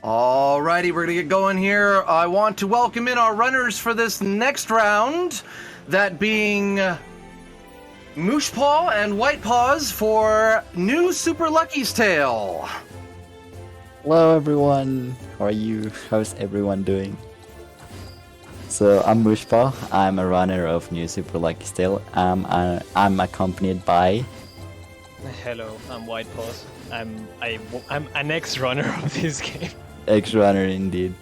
Alrighty, we're gonna get going here. I want to welcome in our runners for this next round, that being MooshPaw and Whitepaws for New Super Lucky's Tale. Hello everyone, how are you? How's everyone doing? So I'm MooshPaw, I'm a runner of New Super Lucky's Tale. I'm accompanied by... Hello, I'm Whitepaws. I'm an ex-runner of this game. Ex-runner indeed.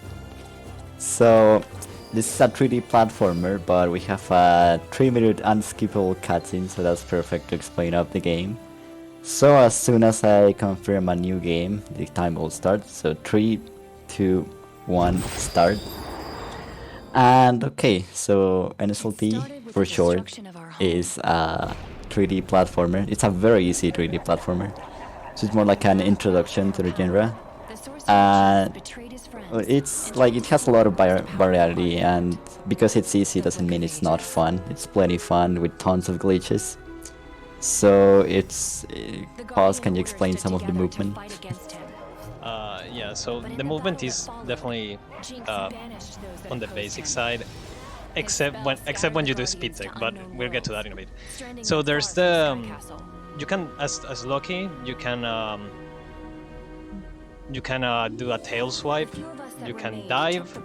So this is a 3D platformer, but we have a 3-minute unskippable cutscene, so that's perfect to explain up the game. So as soon as I confirm a new game, the time will start. So 3, 2, 1, start. And okay, so NSLT for short is a 3D platformer. It's a very easy 3D platformer. So it's more like an introduction to the genre. It's like it has a lot of variety, and because it's easy doesn't mean it's not fun. It's plenty fun with tons of glitches. So it's... Pause, can you explain some of the movement? Yeah, so the movement is definitely on the basic side, except when you do speed tech, but we'll get to that in a bit. So there's the you can, as Loki, you can do a tail swipe, you can dive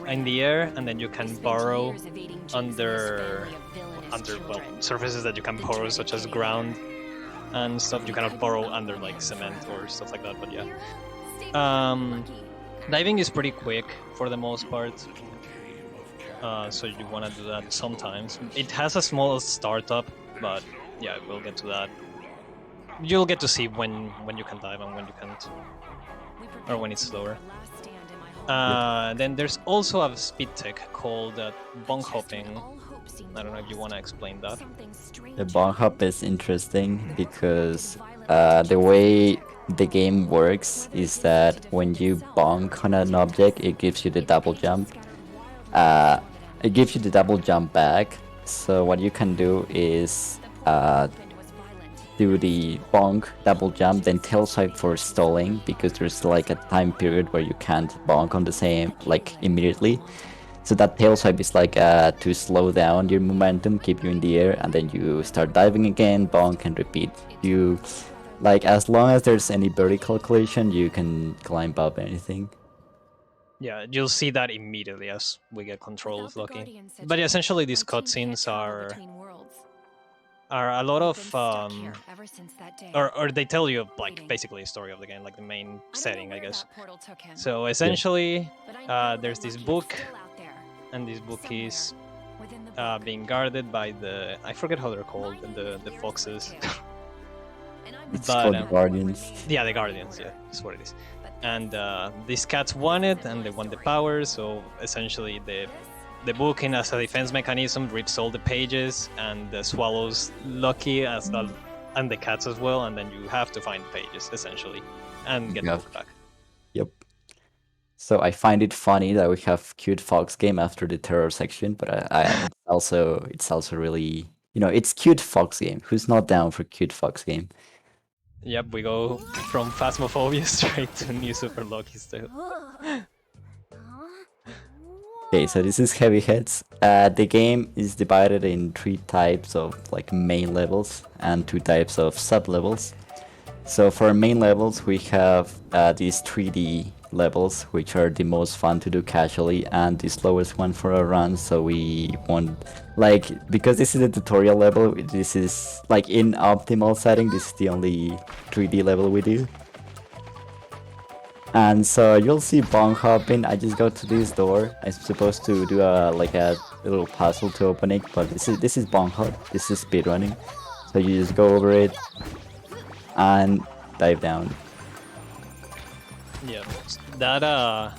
in the air, and then you can burrow under well, surfaces that you can burrow, such as ground and stuff. You cannot burrow under like cement or stuff like that, but yeah. Diving is pretty quick for the most part, so you want to do that sometimes. It has a small startup, but yeah, we'll get to that. You'll get to see when you can dive and when you can't, or when it's slower. Then there's also a speed tech called bong hopping. I don't know if you want to explain that. The bong hop is interesting because the way the game works is that when you bonk on an object, it gives you the double jump. It gives you the double jump back. So what you can do is do the bonk, double jump, then tail swipe for stalling, because there's like a time period where you can't bonk on the same, like, immediately. So that tail swipe is like to slow down your momentum, keep you in the air, and then you start diving again, bonk, and repeat. You, like, as long as there's any vertical collision, you can climb up anything. Yeah, you'll see that immediately as we get control of Loki. But yeah, essentially these cutscenes are a lot of or they tell you like basically a story of the game, like the main setting, I guess. So essentially there's this book, and this book is being guarded by the, I forget how they're called, the foxes. It's called the Guardians. Yeah, the Guardians, yeah, that's what it is. And these cats won it, and they won the power, so essentially the book, in as a defense mechanism, rips all the pages and swallows Lucky as well, and the cats as well, and then you have to find the pages, essentially, and get the book back. Yep. So I find it funny that we have Cute Fox game after the terror section, but it's also really, it's Cute Fox game. Who's not down for Cute Fox game? Yep, we go from Phasmophobia straight to New Super Lucky's Tale. Okay, so this is Heavy Heads. The game is divided in 3 types of like main levels and 2 types of sub-levels. So for main levels we have these 3D levels, which are the most fun to do casually and the slowest one for a run, so we want, like, because this is a tutorial level, this is like in optimal setting, this is the only 3D level we do. And so you'll see bong hopping. I just go to this door. I'm supposed to do a little puzzle to open it, but this is bong hop. This is speedrunning. So you just go over it and dive down. Yeah, that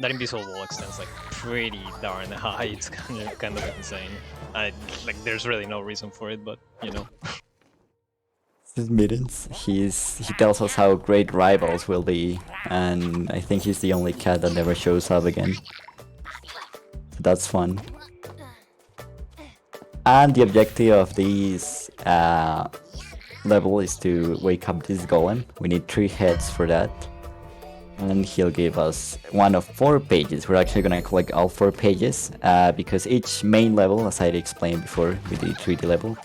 invisible wall extends like pretty darn high. It's kind of insane. There's really no reason for it, but you know. This is Mittens. He tells us how great rivals will be, and I think he's the only cat that never shows up again. So that's fun. And the objective of these level is to wake up this golem. We need 3 heads for that. and he'll give us one of 4 pages. We're actually gonna collect all 4 pages because each main level, as I explained before with the 3D level,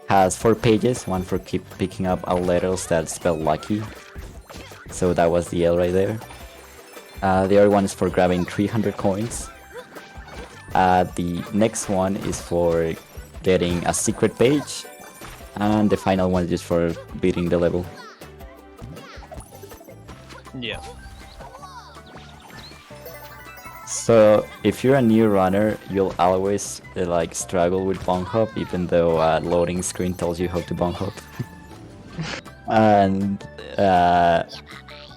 has 4 pages, one for keep picking up all letters that spell lucky. So that was the L right there. The other one is for grabbing 300 coins. The next one is for getting a secret page. And the final one is just for beating the level. Yeah. So if you're a new runner, you'll always like struggle with bong hop, even though loading screen tells you how to bong hop.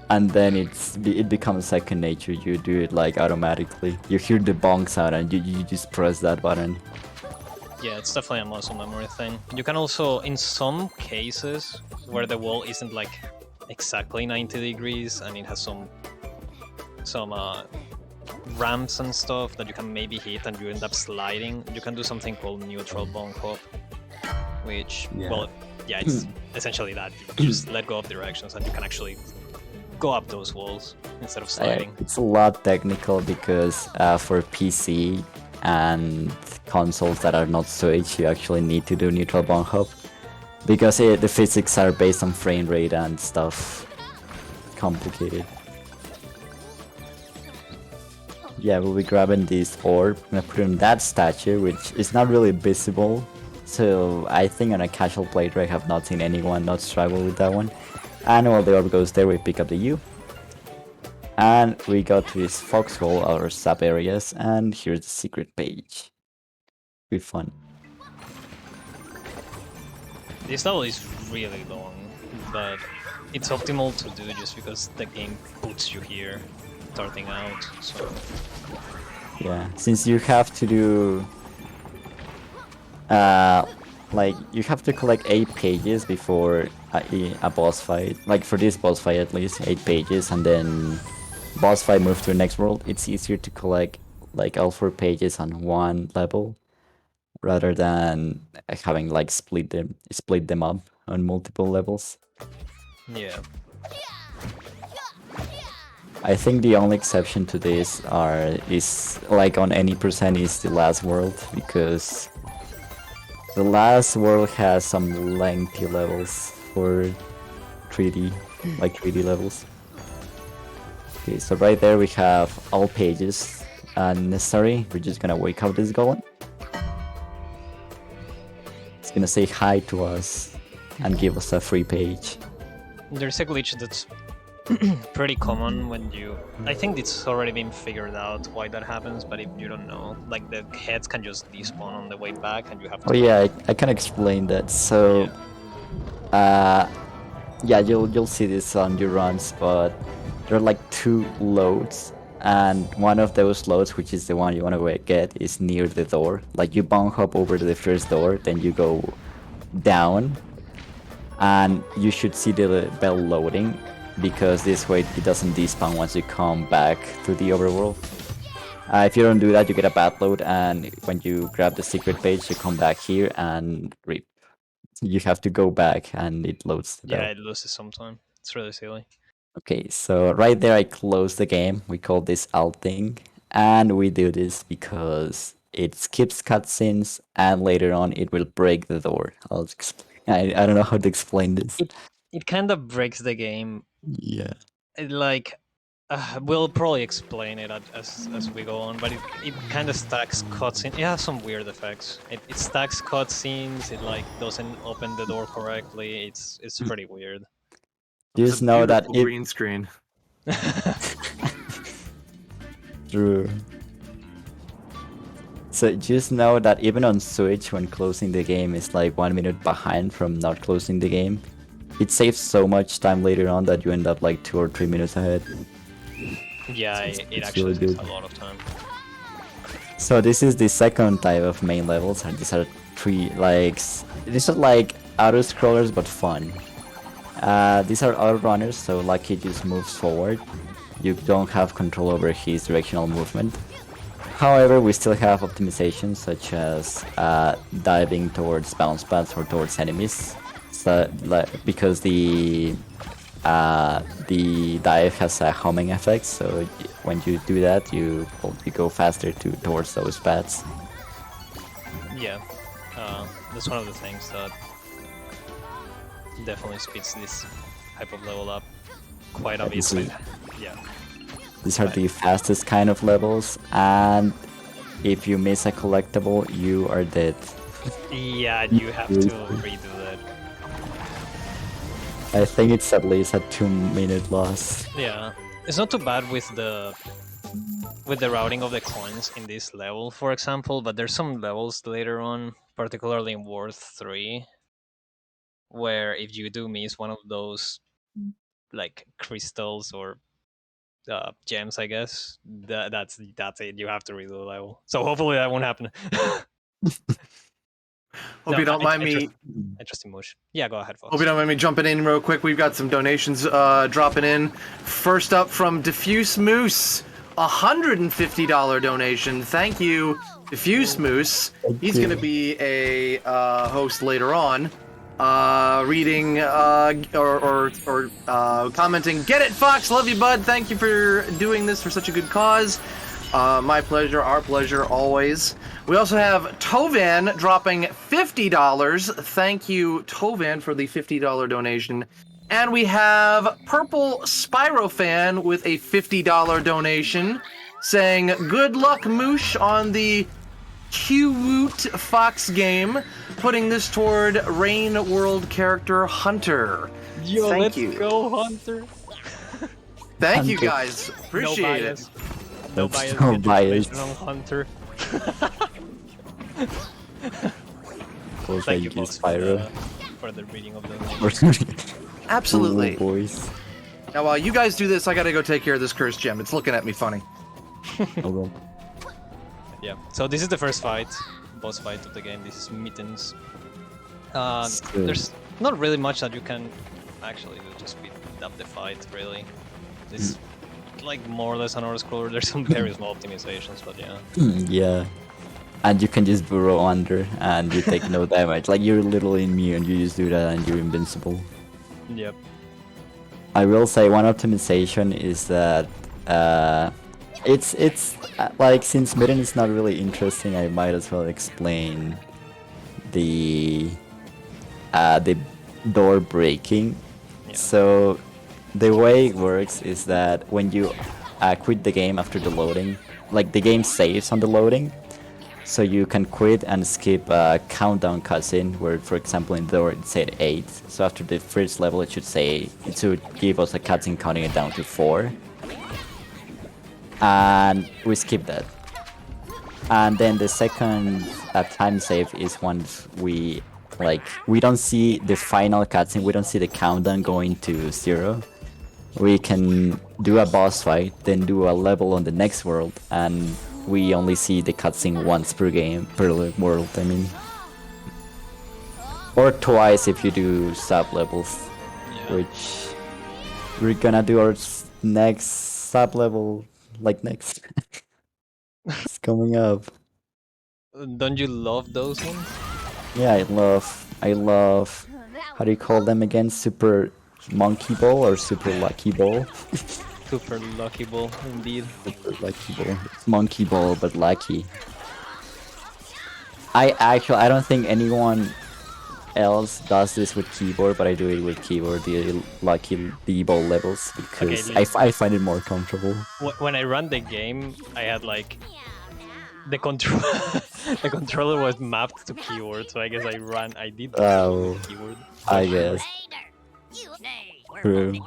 and then it becomes second nature. You do it like automatically. You hear the bong sound and you just press that button. Yeah, it's definitely a muscle memory thing. You can also, in some cases where the wall isn't like exactly 90 degrees and it has some ramps and stuff that you can maybe hit and you end up sliding, you can do something called neutral bong hop, which, well, yeah, it's essentially that. You just let go of directions and you can actually go up those walls instead of sliding. It's a lot technical because for PC and consoles that are not Switch, you actually need to do neutral bong hop because the physics are based on frame rate and stuff. Complicated. Yeah, we'll be grabbing this orb. I'm gonna put it in that statue, which is not really visible. So I think on a casual playthrough I have not seen anyone not struggle with that one. And while the orb goes there, we pick up the U. And we go to this foxhole, our sub areas, and here's the secret page. Be fun. This level is really long, but it's optimal to do just because the game puts you here starting out, so... Yeah, since you have to do... like, you have to collect 8 pages before a boss fight. Like, for this boss fight at least, 8 pages, and then boss fight move to the next world. It's easier to collect, like, all 4 pages on one level, rather than having, like, split them up on multiple levels. Yeah. I think the only exception to this is like on any percent is the last world, because the last world has some lengthy levels for 3D, like 3D levels. Okay, so right there we have all pages necessary. We're just gonna wake up this golem. It's gonna say hi to us and give us a free page. There's a glitch that's pretty common when you... I think it's already been figured out why that happens, but if you don't know, like the heads can just despawn on the way back and you have to... Oh yeah, I can explain that. So, yeah, you'll see this on your runs, but there are like 2 loads, and one of those loads, which is the one you want to get, is near the door. Like you bong hop over to the first door, then you go down, and you should see the bell loading, because this way it doesn't despawn once you come back to the overworld. If you don't do that, you get a bad load, and when you grab the secret page, you come back here and rip. You have to go back and it loads the bell. Yeah, it loses some time. It's really silly. Okay, so right there I close the game. We call this alt thing, and we do this because it skips cutscenes, and later on it will break the door. I'll explain. I don't know how to explain this. It kind of breaks the game. Yeah. We'll probably explain it as we go on, but it kind of stacks cutscenes. It has some weird effects. It stacks cutscenes. It like doesn't open the door correctly. It's pretty weird. Just know that it... green screen. True. So just know that even on Switch, when closing the game is like 1 minute behind from not closing the game, it saves so much time later on that you end up like 2 or 3 minutes ahead. Yeah, it's it actually really takes good. a lot of time. So this is the second type of main levels, and these are 3 like... These are like auto-scrollers but fun. These are auto-runners, so Lucky just moves forward. You don't have control over his directional movement. However, we still have optimizations such as diving towards bounce pads or towards enemies. So, because the the dive has a homing effect, so when you do that, you go faster towards those pads. Yeah, that's one of the things that definitely speeds this type of level up quite obviously. Yeah. These are the fastest kind of levels, and if you miss a collectible, you are dead. Yeah, you have to redo that. I think it's at least a 2-minute loss. Yeah, it's not too bad with the routing of the coins in this level, for example, but there's some levels later on, particularly in World 3, where if you do miss one of those like crystals or gems, I guess that's it. You have to redo the level. So hopefully that won't happen. Hope you don't mind me. Interesting Moosh. Yeah, go ahead, Fox. Hope you don't mind me jumping in real quick. We've got some donations dropping in. First up from Diffuse Moose, $150 donation. Thank you, Diffuse Moose. He's going to be a host later on. Reading or commenting. Get it, Fox. Love you, bud. Thank you for doing this for such a good cause. My pleasure, our pleasure, always. We also have Tovan dropping $50. Thank you, Tovan, for the $50 donation. And we have Purple Spyrofan with a $50 donation, saying, "Good luck, Moosh, on the Q-Woot Fox game, putting this toward Rain World character Hunter." Yo, Thank you. Let's go, Hunter. Thank you, guys. Appreciate it. No bias. No bias. On Hunter. Thank you, you, Fox, Spyro. for the reading of the Absolutely. Ooh, boys. Now, while you guys do this, I gotta go take care of this cursed gem. It's looking at me funny. Oh, Yeah, so this is the first fight, boss fight of the game. This is Mittens. There's not really much that you can actually do to speed up the fight, really. It's like more or less an auto-scroller. There's some very small optimizations, but yeah. yeah. And you can just burrow under and you take no damage. Like, you're literally immune, you just do that and you're invincible. Yep. I will say one optimization is that it's like, since Mitten is not really interesting, I might as well explain the door breaking. Yeah. So the way it works is that when you quit the game after the loading, like, the game saves on the loading, so you can quit and skip a countdown cutscene where, for example, in the door it said 8. So after the first level it should give us a cutscene counting it down to 4. And we skip that. And then the second time save is once we don't see the final cutscene, we don't see the countdown going to 0. We can do a boss fight, then do a level on the next world, and we only see the cutscene once per world, I mean. Or twice if you do sub-levels, which we're gonna do our next sub-level, like, next. It's coming up. Don't you love those ones? Yeah, I love, how do you call them again? Super Monkey Ball or Super Lucky Ball? Super lucky ball, indeed. Super Lucky Ball. It's Monkey Ball, but lucky. I don't think anyone else does this with keyboard, but I do it with keyboard, the Lucky B-Ball levels, because I find it more comfortable. When I run the game, I had like the control the controller was mapped to keyboard, so I guess I did Oh, keyboard. I guess. True.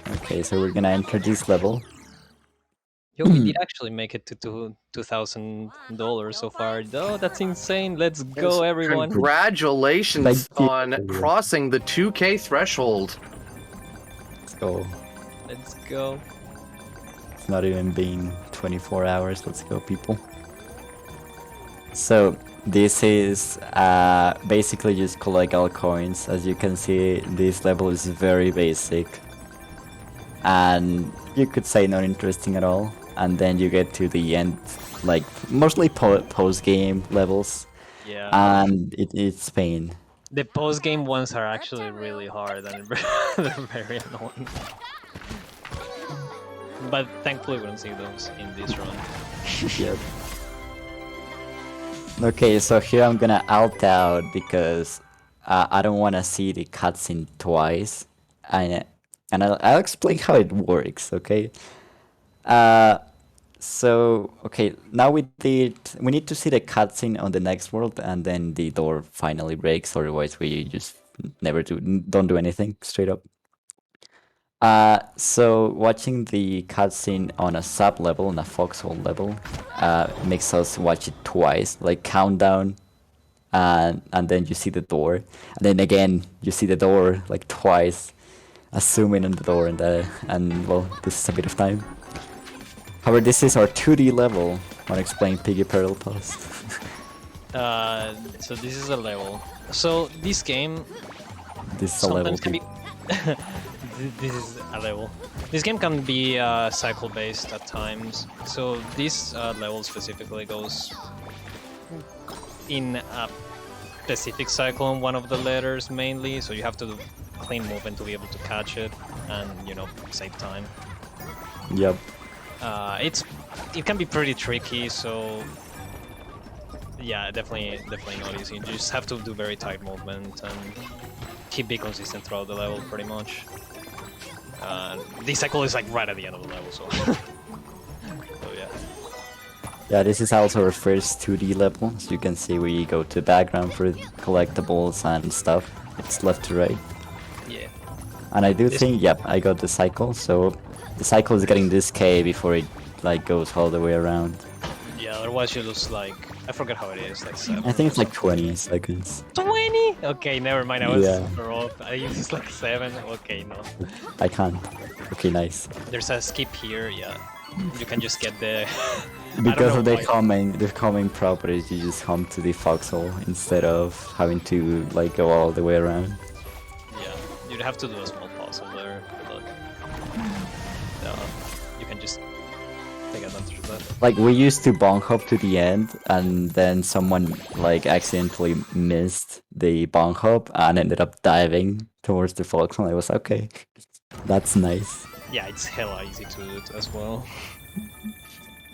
Okay, so we're gonna enter this level. Yo, we did actually make it to $2,000 so far. Oh, that's insane! Let's go, everyone! Congratulations on crossing the 2K threshold. Let's go. Let's go. It's not even been 24 hours. Let's go, people. So this is basically just collect all coins. As you can see, this level is very basic, and you could say not interesting at all. And then you get to the end, like, mostly post-game levels. Yeah. And it's pain. The post-game ones are actually really hard and they're very annoying. But thankfully we don't see those in this run. Yep. Okay, so here I'm gonna alt out because I don't want to see the cutscene twice, and I'll explain how it works. Okay. So okay, now we need to see the cutscene on the next world, and then the door finally breaks. Otherwise, we just don't do anything straight up. So watching the cutscene on a sub level, on a foxhole level, makes us watch it twice, like countdown, and then you see the door, and then again you see the door like twice, zooming on the door, and well, this is a bit of time. However, this is our 2D level. Wanna explain Piggy Peril Pause? So this is a level. So this game This is a level. sometimes can be. This is a level. This game can be cycle-based at times. So this level specifically goes in a specific cycle on one of the letters mainly. So you have to do clean movement to be able to catch it, and save time. Yep. It can be pretty tricky. So yeah, definitely not easy. You just have to do very tight movement and be consistent throughout the level, pretty much. This cycle is like right at the end of the level, so. So yeah. Yeah, this is also our first 2D level. As you can see, we go to background for collectibles and stuff. It's left to right. Yeah. And I do think, yep, I got the cycle. So the cycle is getting this K before it like goes all the way around. Yeah, otherwise you lose like, I forget how it is, like 7. I think it's like 20 seconds. 20? Okay, never mind, I was Yeah. super off. I used like 7. Okay, no. I can't. Okay, nice. There's a skip here, yeah. You can just get the... Because of the why. calming properties, you just come to the foxhole instead of having to like go all the way around. Yeah, you'd have to do a small puzzle there, but you can just take advantage of that. Like we used to bonk hop to the end, and then someone like accidentally missed the bonk hop and ended up diving towards the foxhole. I was okay. That's nice. Yeah, it's hella easy to do it as well.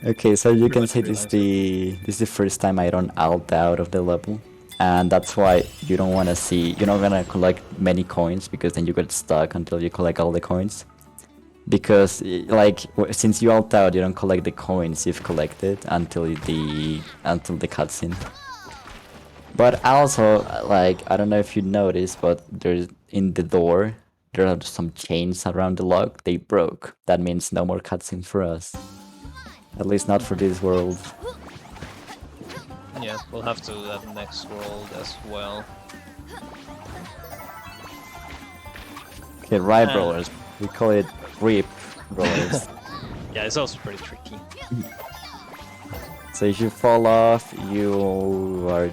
Okay, so you Pretty can much see this realized is the first time I don't alt out of the level, and that's why you don't want to see. You're not gonna collect many coins because then you get stuck until you collect all the coins. Because like since you alt out, you don't collect the coins you've collected until the cutscene. But also, like I don't know if you noticed, but there's in the door there are some chains around the lock. They broke. That means no more cutscenes for us. At least not for this world. Yeah, we'll have to do that next world as well. Okay, Ride Rollers. We call it Rip Rollers. Yeah, it's also pretty tricky. So if you fall off, you are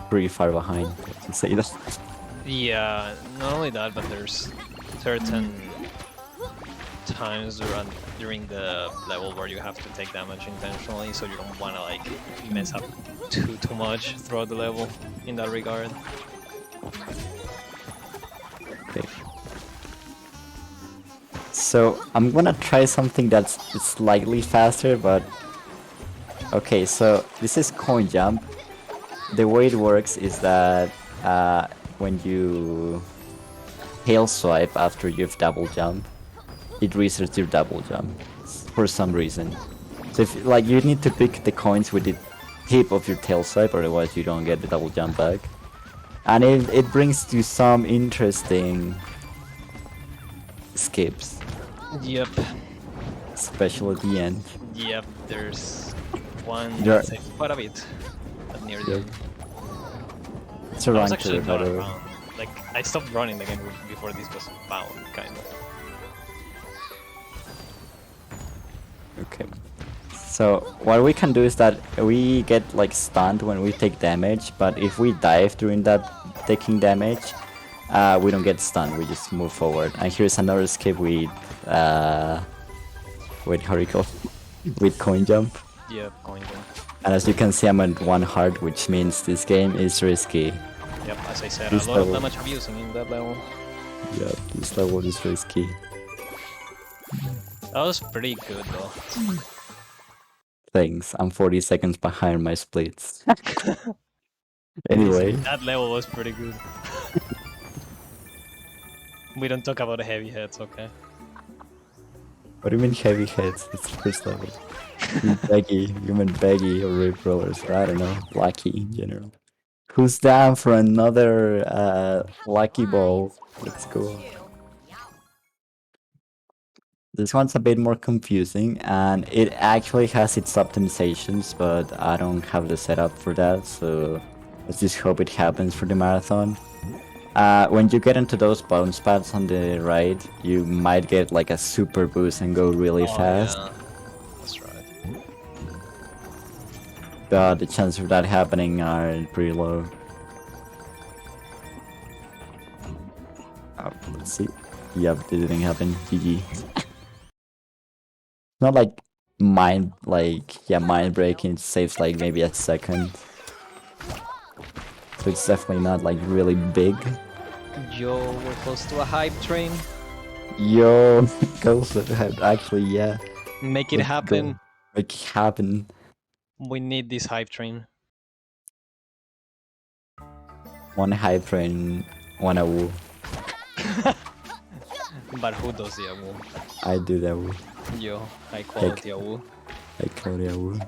pretty far behind. To say that. Yeah, not only that, but there's certain times during the level where you have to take damage intentionally, so you don't want to like mess up too much throughout the level in that regard. Okay. So I'm gonna try something that's slightly faster, but okay. So this is coin jump. The way it works is that when you tail swipe after you've double jump, it resets your double jump for some reason. So if like you need to pick the coins with the tip of your tail swipe, otherwise you don't get the double jump back. And it brings you some interesting skips. Yep. Especially at the end. Yep, there's one Yeah. that saves quite a bit near the Yep. end. It's a I was run actually to not better. around. Like, I stopped running the game before this was found, kind of. Okay. So what we can do is that we get like stunned when we take damage, but if we dive during that taking damage, we don't get stunned. We just move forward. And here's another escape with how do you call it? With coin jump. Yep, going down. And as you can see, I'm at 1 heart, which means this game is risky. Yep, as I said, This a lot of level. damage abusing in that level. Yeah, this level is risky. That was pretty good though. Thanks, I'm 40 seconds behind my splits. Anyway, That level was pretty good. We don't talk about the heavy heads, okay? what do you mean heavy heads? It's the first level. Baggy, you meant baggy or rip rollers, or I don't know, lucky in general. Who's down for another lucky ball? Let's go. This one's a bit more confusing, and it actually has its optimizations, but I don't have the setup for that, so let's just hope it happens for the marathon. When you get into those bounce pads on the right, you might get like a super boost and go really fast. Yeah. That's right. But the chances of that happening are pretty low. Let's see. Yep, it didn't happen. GG. Not like mind breaking. It saves like maybe a second. So it's definitely not like really big. Yo, we're close to a hype train. Yo, goes actually, yeah. Make it Let's happen. go. Make it happen. We need this hype train. One hype train, one AWU. But who does the AWU? I do the AWU. Yo, high quality AWU. I call the AWU.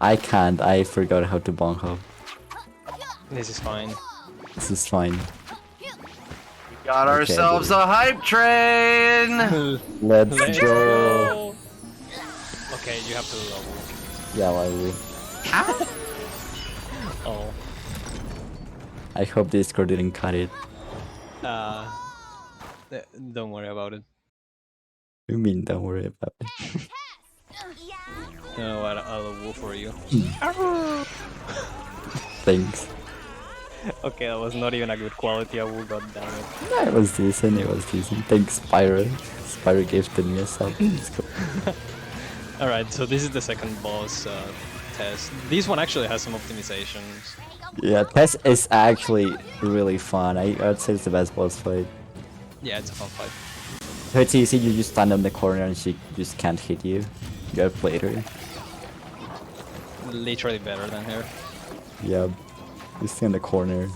I can't. I forgot how to bonk hop. This is fine. This is fine. Got Okay, ourselves a hype train! Let's Let's go. go. Okay, you have to AWU. Yeah, I will. Oh. I hope Discord didn't cut it. Don't worry about it. You mean don't worry about it. No, I'll AWU for you. Thanks. Okay, that was not even a good quality AWU, god damn it. Yeah, it was decent, Thanks, Spyro. Spyro gifted me a sub. Let's go. Alright, so this is the second boss test. This one actually has some optimizations. Yeah, Tess is actually really fun. I'd say it's the best boss fight. Yeah, it's a fun fight. So it's easy, you just stand on the corner and she just can't hit you. You have played her. Literally better than her. Yeah, you stay in the corner.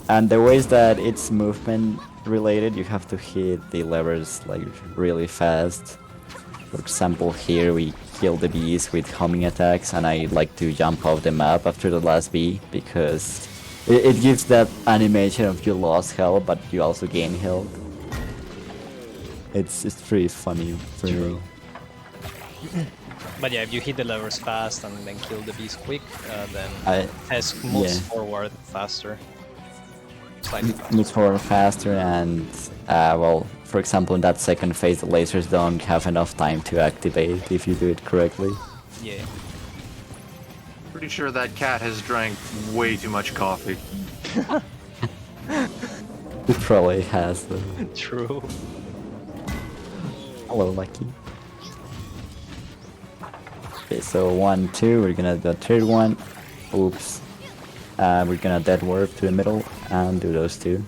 And the ways that it's movement related, you have to hit the levers like really fast. For example, here we kill the bees with homing attacks, and I like to jump off the map after the last bee because it gives that animation of you lost health, but you also gain health. It's pretty funny for me. But yeah, if you hit the levers fast and then kill the bees quick, then Tess moves yeah. forward faster. Slightly faster. Moves forward faster, and well, for example, in that second phase, the lasers don't have enough time to activate if you do it correctly. Yeah. Pretty sure that cat has drank way too much coffee. It probably has though. True. Hello, Lucky. Okay, so 1, 2, we're gonna do the third one. Oops. We're gonna dead warp to the middle and do those two.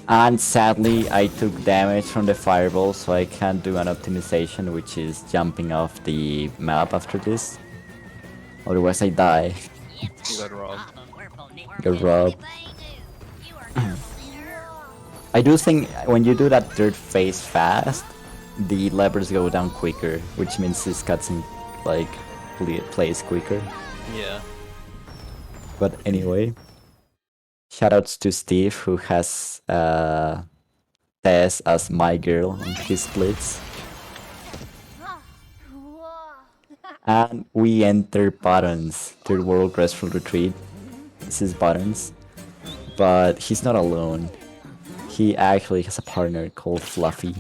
And sadly, I took damage from the fireball, so I can't do an optimization, which is jumping off the map after this. Otherwise, I die. You got robbed. Get robbed. I do think when you do that third phase fast, the levers go down quicker, which means this cutscene like plays quicker. Yeah. But anyway, shoutouts to Steve who has Tess as my girl on his splits. And we enter Buttons, Third World Restful Retreat. This is Buttons. But he's not alone. He actually has a partner called Fluffy.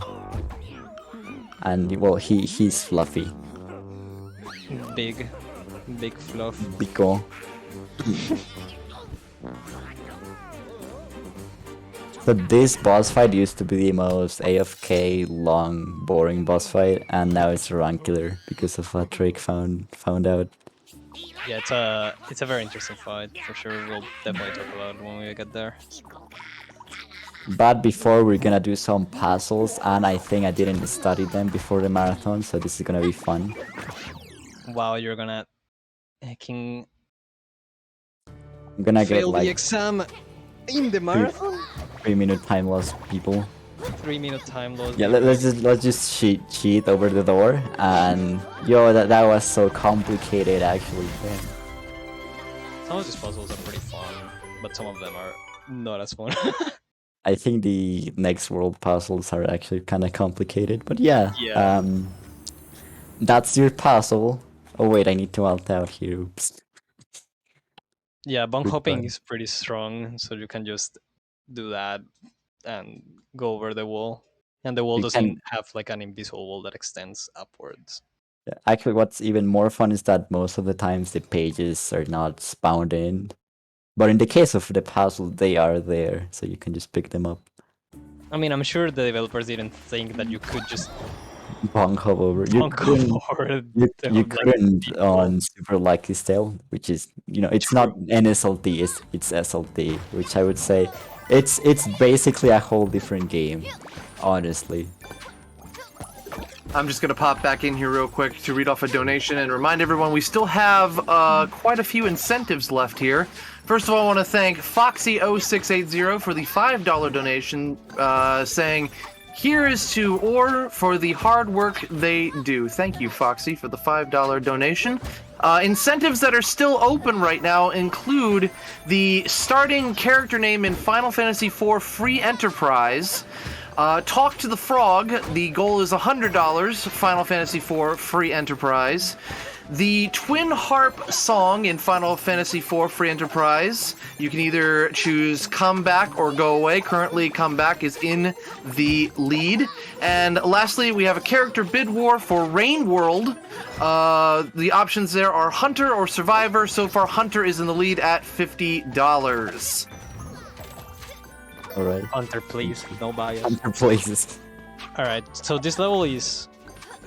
And well, he's Fluffy. Big fluff. Pico. So this boss fight used to be the most AFK, long, boring boss fight, and now it's a rank killer because of what Drake found out. Yeah, it's a very interesting fight for sure. We'll definitely talk about it when we get there. But before we're gonna do some puzzles, and I think I didn't study them before the marathon, so this is gonna be fun. Wow, you're gonna hacking I'm gonna get fail the like exam in the marathon. 3-minute time loss, people. 3-minute time loss. Yeah, let's just cheat over the door, and yo, that was so complicated actually. Man. Some of these puzzles are pretty fun, but some of them are not as fun. I think the next world puzzles are actually kind of complicated, but yeah. Yeah. That's your puzzle. Oh wait, I need to alt out here. Oops. Yeah, bunk hopping Goodbye. is pretty strong, so you can just do that and go over the wall. And the wall You doesn't can have like an invisible wall that extends upwards. actually. What's even more fun is that most of the times the pages are not spawned in, but in the case of the puzzle, they are there, so you can just pick them up. I mean, I'm sure the developers didn't think that you could just Bonk hop over. You bunk couldn't. forward. You Like, couldn't on Super Lucky Stale, which is it's not true. NSLT, it's SLT, which I would say it's basically a whole different game, honestly. I'm just gonna pop back in here real quick to read off a donation and remind everyone we still have quite a few incentives left here. First of all, I want to thank Foxy0680 for the $5 donation, saying, "Here is to OR for the hard work they do." Thank you, Foxy, for the $5 donation. Incentives that are still open right now include the starting character name in Final Fantasy IV Free Enterprise. Talk to the Frog, the goal is $100, Final Fantasy IV Free Enterprise. The Twin Harp song in Final Fantasy IV Free Enterprise, you can either choose Come Back or Go Away. Currently, Come Back is in the lead. And lastly, we have a character bid war for Rain World. The options there are Hunter or Survivor. So far, Hunter is in the lead at $50. All right. Hunter, please, no bias. Hunter places. All right, so this level is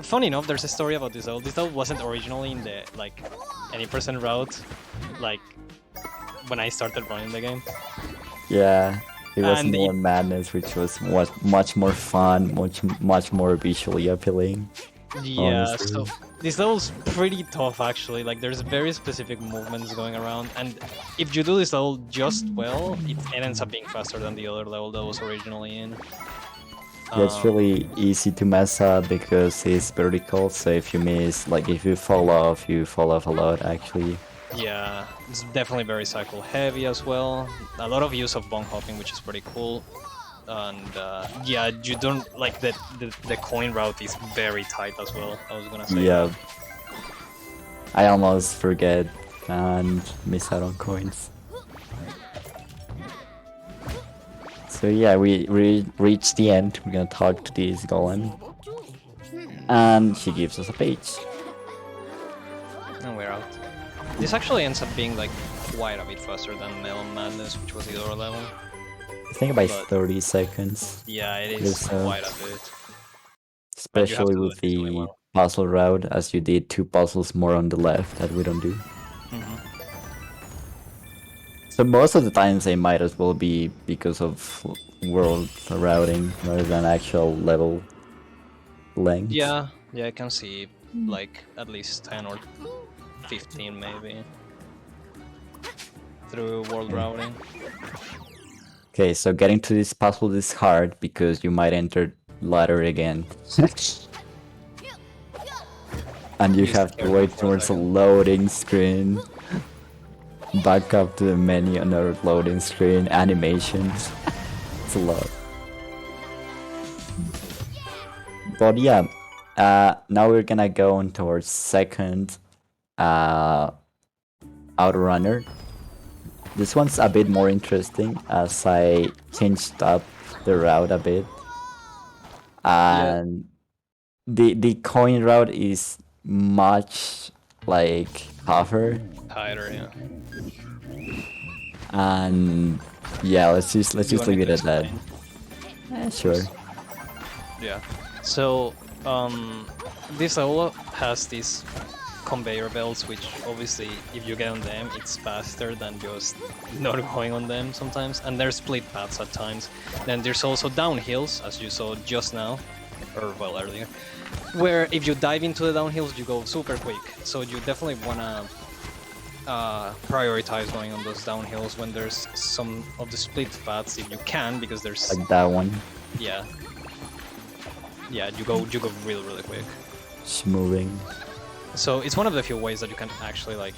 funny enough. There's a story about this level. This level wasn't originally in the like any percent route, like when I started running the game. Yeah, it was And more Madness, which was much more fun, much more visually appealing. Yeah, Honestly. so this level's pretty tough actually. Like there's very specific movements going around, and if you do this level just well, it ends up being faster than the other level that was originally in. Yeah, it's really easy to mess up because it's vertical, so if you miss, like if you fall off a lot actually. Yeah, it's definitely very cycle heavy as well. A lot of use of bong hopping, which is pretty cool. And yeah, you don't like the coin route is very tight as well. I was gonna say. Yeah. I almost forget and miss out on coins. So yeah, we reached the end. We're gonna talk to this golem. And she gives us a page. And we're out. This actually ends up being like quite a bit faster than Melon Madness, which was the other level. I think about But- 30 seconds. Yeah, it is Yes, quite a bit. Especially do with it really the well. puzzle route, as you did 2 puzzles more on the left that we don't do. Mhm. So most of the times they might as well be because of world routing rather than actual level length. Yeah, I can see like at least 10 or 15 maybe through world routing. Okay, so getting to this puzzle is hard because you might enter ladder again. And you Use have the to character wait for a towards a second. loading screen. Back up to the menu, another loading screen, animations. It's a lot. But yeah, now we're gonna go on towards second Outrunner. This one's a bit more interesting as I changed up the route a bit. And the coin route is much like tougher. Tighter, yeah. And yeah, let's just You want leave me it to at that. explain? Sure. Yeah. So, this level has this conveyor belts, which obviously if you get on them, it's faster than just not going on them sometimes. And there's split paths at times. Then there's also downhills, as you saw just now, or well earlier, where if you dive into the downhills, you go super quick. So you definitely wanna prioritize going on those downhills when there's some of the split paths if you can, because there's Like that one. yeah. Yeah, you go really quick. Smoothing. So it's one of the few ways that you can actually like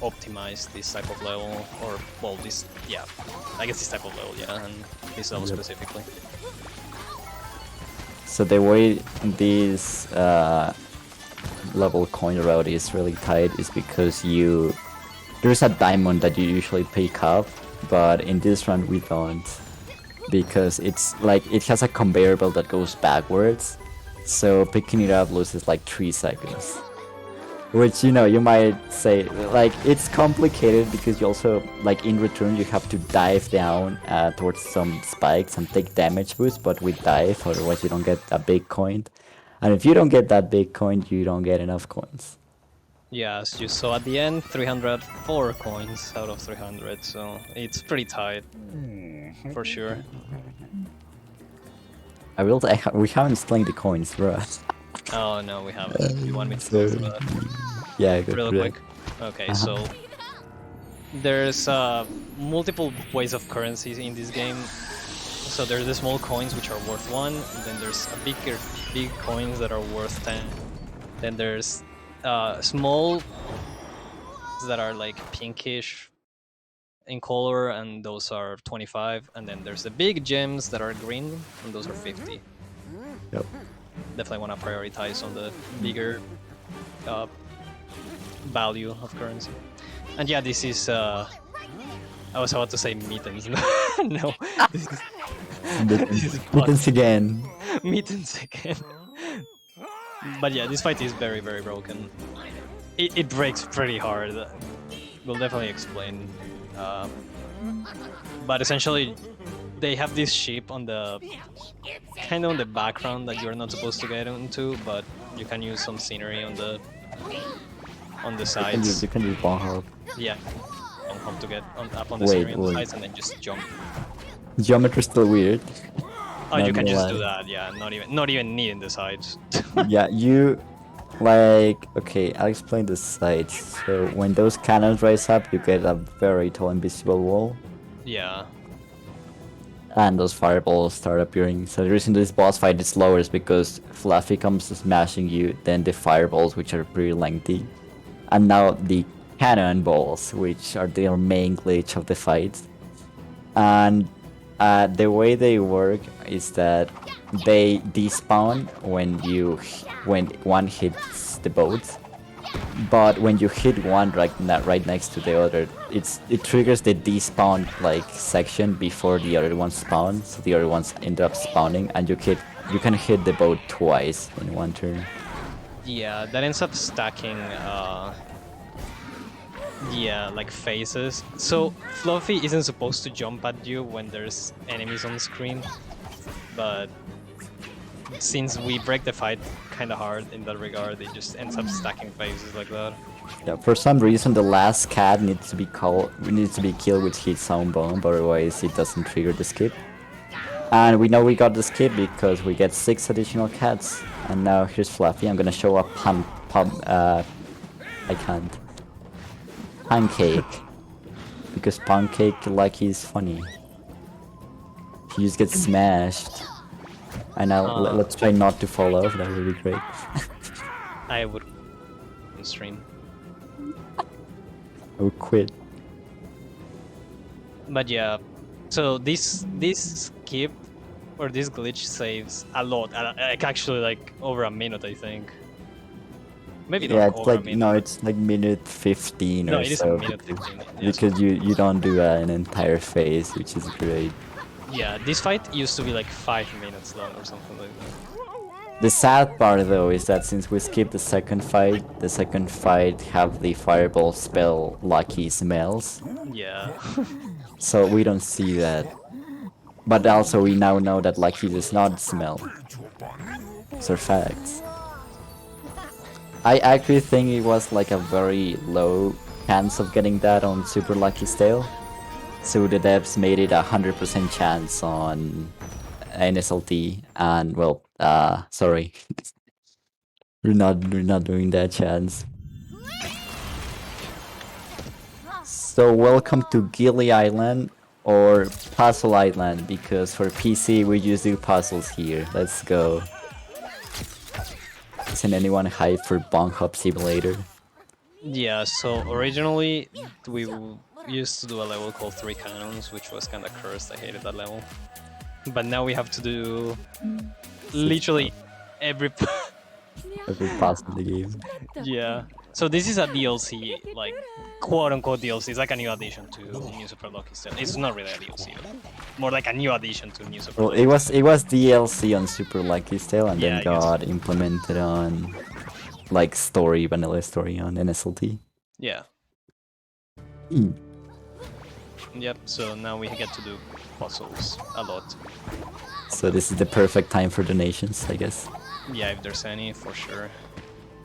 optimize this type of level, or well, this I guess this type of level, and this level specifically. So the way this level coin route is really tight is because there's a diamond that you usually pick up, but in this run we don't, because it's like it has a conveyor belt that goes backwards, so picking it up loses like 3 seconds. Which, you know, you might say like it's complicated because you also like in return you have to dive down towards some spikes and take damage boost, but with dive, otherwise you don't get a big coin, and if you don't get that big coin, you don't get enough coins. Yeah, as you saw at the end, 304 coins out of 300, so it's pretty tight, for sure. We haven't explained the coins, bro. Oh no, we haven't. You want me to go through that? Yeah, go Real through quick? it. Okay, so there's multiple ways of currencies in this game. So there's the small coins which are worth 1, and then there's big coins that are worth 10. Then there's small that are like pinkish in color, and those are 25. And then there's the big gems that are green, and those are 50. Yep. Definitely want to prioritize on the bigger value of currency. And yeah, this is I was about to say mittens. No, this is Mittens again. mittens again. But yeah, this fight is very broken. It breaks pretty hard. We'll definitely explain. But essentially, they have this ship on the kind of on the background that you're not supposed to get into, but you can use some scenery on the sides. You can do bomb hop. Yeah, on hop to get up on the Wait, scenery on the wait. sides, and then just jump. Geometry's still weird. Oh, you can just Nonetheless. do that. Yeah, not even needing the sides. Yeah, you like okay, I'll explain the sides. So when those cannons rise up, you get a very tall invisible wall, Yeah. and those fireballs start appearing. So the reason this boss fight is slower is because Fluffy comes smashing you, then the fireballs, which are pretty lengthy, and now the cannonballs, which are the main glitch of the fight. And the way they work is that they despawn when one hits the boat, but when you hit one right next to the other, it triggers the despawn like section before the other ones spawn, so the other ones end up spawning, and you can hit the boat twice in one turn. Yeah, that ends up stacking, like phases. So Fluffy isn't supposed to jump at you when there's enemies on screen, but since we break the fight kind of hard in that regard, it just ends up stacking phases like that. Yeah, for some reason the last cat needs to be killed with hit sound bomb, otherwise it doesn't trigger the skip. And we know we got the skip because we get 6 additional cats. And now here's Fluffy. I'm gonna show up I can't. Pancake. Because Pancake like he's funny. He just gets smashed. And now let's try not to fall off, that would be great. I would on stream. I would quit. But yeah, so this skip or this glitch saves a lot, like actually like over a minute, I think. Maybe not Yeah, it's over a like minute. no, it's like minute 15 No, or it is so. a minute 15. Yes. Because you don't do an entire phase, which is great. Yeah, this fight used to be like 5 minutes long or something like that. The sad part though is that since we skipped the second fight have the fireball spell Lucky Smells, Yeah. so we don't see that. But also we now know that Lucky does not smell. These are facts. I actually think it was like a very low chance of getting that on Super Lucky Stale. So the devs made it 100% chance on NSLT, and well, sorry, we're not doing that chance. So welcome to Gilly Island or Puzzle Island, because for PC we just do puzzles here. Let's go. Isn't anyone hyped for Bong Hop Simulator? Yeah, so originally used to do a level called Three Cannons, which was kind of cursed. I hated that level. But now we have to do literally every. Every puzzle in the game. Yeah. So this is a DLC, like quote unquote DLC. It's like a new addition to New Super Lucky Style. It's not really a DLC, more like a new addition to New Super. Well, Lucky it was DLC on Super Lucky Stale, and Yeah, then I guess. got implemented on like vanilla story on NSLT. Yeah. Mm. Yep. So now we get to do puzzles a lot. So this is the perfect time for donations, I guess. Yeah, if there's any, for sure.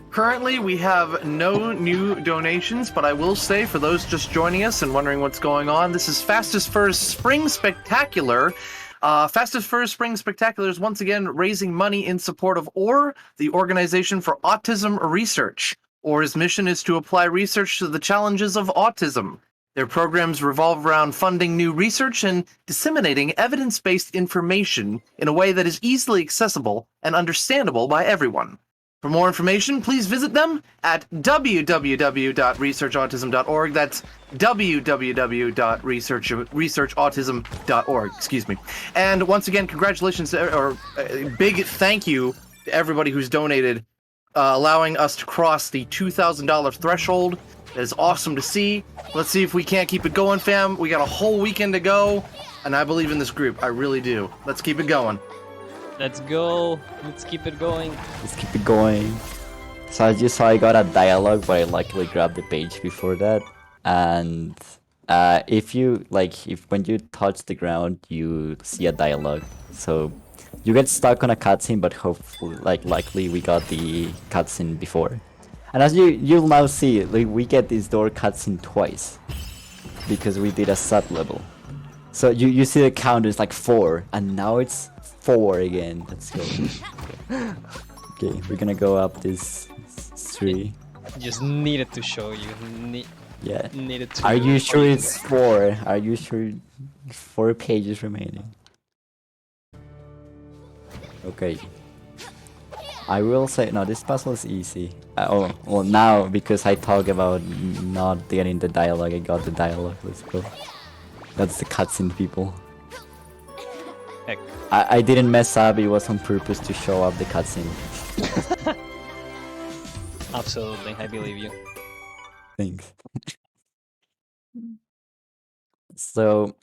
Currently, we have no new donations, but I will say, for those just joining us and wondering what's going on, this is Fastest Furs Spring Spectacular. Fastest Furs Spring Spectacular is once again raising money in support of OR, the Organization for Autism Research. OR's mission is to apply research to the challenges of autism. Their programs revolve around funding new research and disseminating evidence-based information in a way that is easily accessible and understandable by everyone. For more information, please visit them at www.researchautism.org. That's www.researchautism.org. Excuse me. And once again, congratulations, or big thank you to everybody who's donated, allowing us to cross the $2,000 threshold. That is awesome to see. Let's see if we can't keep it going, fam. We got a whole weekend to go, and I believe in this group. I really do. Let's keep it going. Let's go. Let's keep it going. Let's keep it going. So I just saw I got a dialogue, but I luckily grabbed the page before that. And if when you touch the ground, you see a dialogue. So you get stuck on a cutscene, but hopefully, likely we got the cutscene before. And as you'll now see, we get this door cutscene twice because we did a sub level. So you see the count is like 4, and now it's 4 again. Let's go. Okay, we're gonna go up this tree. Just needed to show you. Yeah. Needed to. Are you sure it's 4? Are you sure 4 pages remaining? Okay. I will say, no, this puzzle is easy. Well, now, because I talk about not getting the dialogue, I got the dialogue. Let's go. That's the cutscene, people. Heck. I didn't mess up, it was on purpose to show up the cutscene. Absolutely, I believe you. Thanks. So,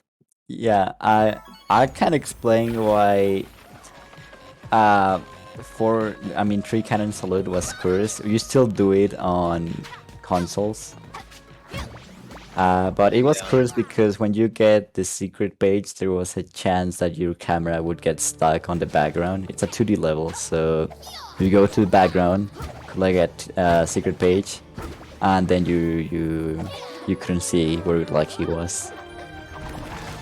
yeah, I can explain why Three Cannon Salute was cursed. You still do it on consoles. But it was cursed because when you get the secret page, there was a chance that your camera would get stuck on the background. It's a 2D level, so you go to the background, collect a secret page, and then you couldn't see where he was.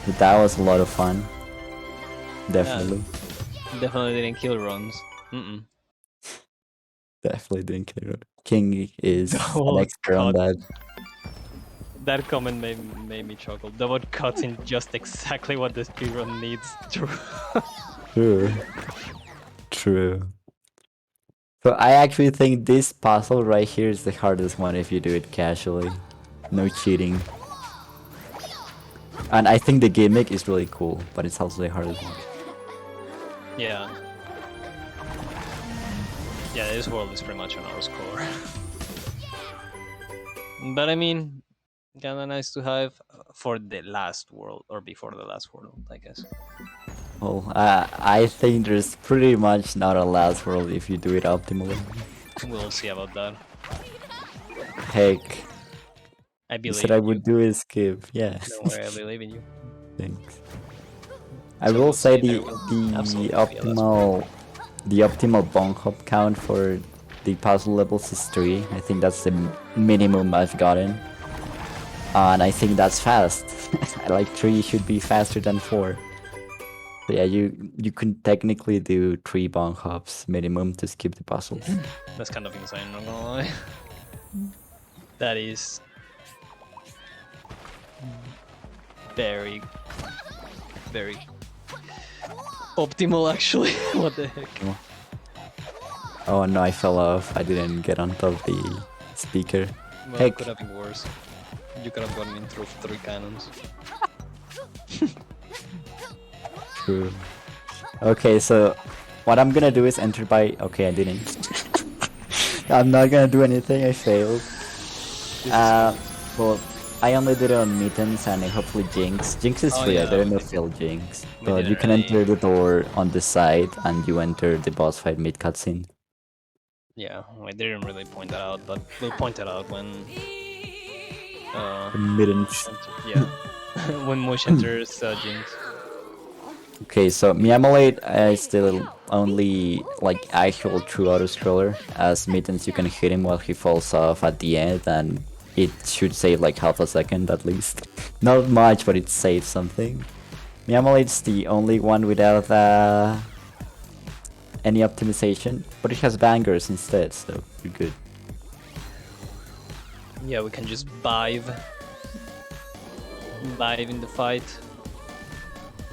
But that was a lot of fun. Definitely. Definitely didn't kill runs. Definitely didn't kill it. King is Oh, an expert on God. that. That comment made me chuckle. The word cuts in just exactly what the speedrun needs. True. True. So I actually think this puzzle right here is the hardest one if you do it casually. No cheating. And I think the gimmick is really cool, but it's also the hardest one. Yeah. Yeah, this world is pretty much on our score. But I mean, kinda nice to have for the last world, or before the last world, I guess. Well, I think there's pretty much not a last world if you do it optimally. We'll see about that. Heck, I you believe said I in you. would do a skip, yeah. Don't worry, I believe in you. Thanks. I So will we'll say see, the there will absolutely be a last optimal Bong Hop count for the puzzle levels is 3. I think that's the minimum I've gotten. And I think that's fast. Like 3 should be faster than 4. So yeah, you can technically do 3 bong hops minimum to skip the puzzles. That's kind of insane, not gonna lie. That is very, very optimal actually. What the heck? Oh no, I fell off. I didn't get on top of the speaker. Well, Heck. it could have been worse. You could have gotten in through 3 cannons. True. Okay, so what I'm gonna do is enter by... Okay, I didn't. I'm not gonna do anything, I failed. Well, I only did it on Mittens and hopefully Jinx. Jinx is Oh, free, yeah, I didn't know we fail Jinx. we But you didn't can really- enter the door on the side and you enter the boss fight mid cutscene. Yeah, I didn't really point that out, but we'll point it out when... Mittens. Yeah, when Moosh enters Jinx. Okay, so Miamolate is still only like actual true auto scroller. As Mittens, you can hit him while he falls off at the end, and it should save like half a second at least. Not much, but it saves something. Miamolate's the only one without any optimization, but it has bangers instead, so you're good. Yeah, we can just vibe in the fight.